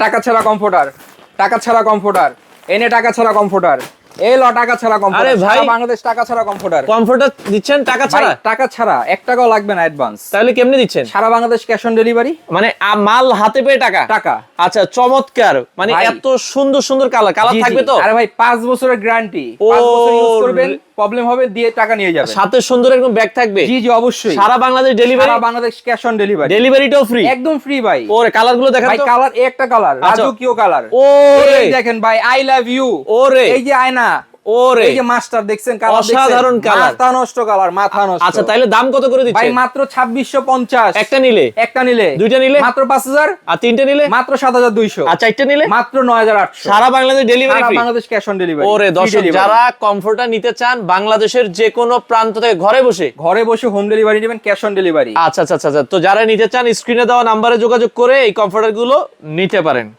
টাকা ছাড়া কমফোর্টার, টাকা ছাড়া কমফোর্টার, এনে টাকা ছাড়া কমফোর্টার, এলো টাকা ছাড়া কমফোর্টার। আরে ভাই, সারা বাংলাদেশ টাকা ছাড়া কমফোর্টার। কমফোর্টার দিচ্ছেন টাকা ছাড়া? টাকা ছাড়া 1 টাকাও লাগবে না অ্যাডভান্স। তাহলে কেমনে দিচ্ছেন? সারা বাংলাদেশ ক্যাশ অন ডেলিভারি। মানে মাল হাতে পেয়ে টাকা? টাকা। আচ্ছা, চমৎকার। মানে ভাই, এত সুন্দর সুন্দর কালার জি, থাকবে জি। তো? আরে ভাই 5 বছরের গ্যারান্টি, ও, 5 বছর ইউজ করবেন, প্রবলেম হবে দিয়ে টাকা নিয়ে যাবেন। সাথে সুন্দর এরকম ব্যাগ থাকবে? জি জি অবশ্যই। সারা বাংলাদেশ ডেলিভারি? সারা বাংলাদেশ ক্যাশ অন ডেলিভারি। ডেলিভারিটাও ফ্রি? একদম ফ্রি ভাই। ওরে কালার গুলো দেখান ভাই তো। কালার একটা কালার, আচ্ছা। রাজকীয় কালার। ওরে এই দেখেন ভাই, আই লাভ ইউ। ওরে এই যে আয়না, ওরে এই যে মাস্টার দেখছেন, কালার দেখছেন, অসাধারণ কালার। মাথা নষ্ট কালার, মাথা নষ্ট। আচ্ছা, তাইলে দাম কত করে ভাই দিচ্ছেন? মাত্র 2650। একটা নিলে? একটা নিলে। দুইটা নিলে? মাত্র 5000। আর তিনটে নিলে? মাত্র 7200। আর চারটে নিলে? মাত্র 9800। সারা বাংলাদেশ ডেলিভারি সারা free? Bangladesh cash on delivery. ওরে দর্শক, যারা কমফোর্টার নিতে চান বাংলাদেশের যে কোনো প্রান্ত থেকে ঘরে বসে হোম ডেলিভারি নেবেন, ক্যাশ অন ডেলিভারি। আচ্ছা আচ্ছা আচ্ছা, তো যারা নিতে চান স্ক্রিনে দেওয়া নাম্বারে যোগাযোগ করে এই কমফোর্টার গুলো নিতে পারেন।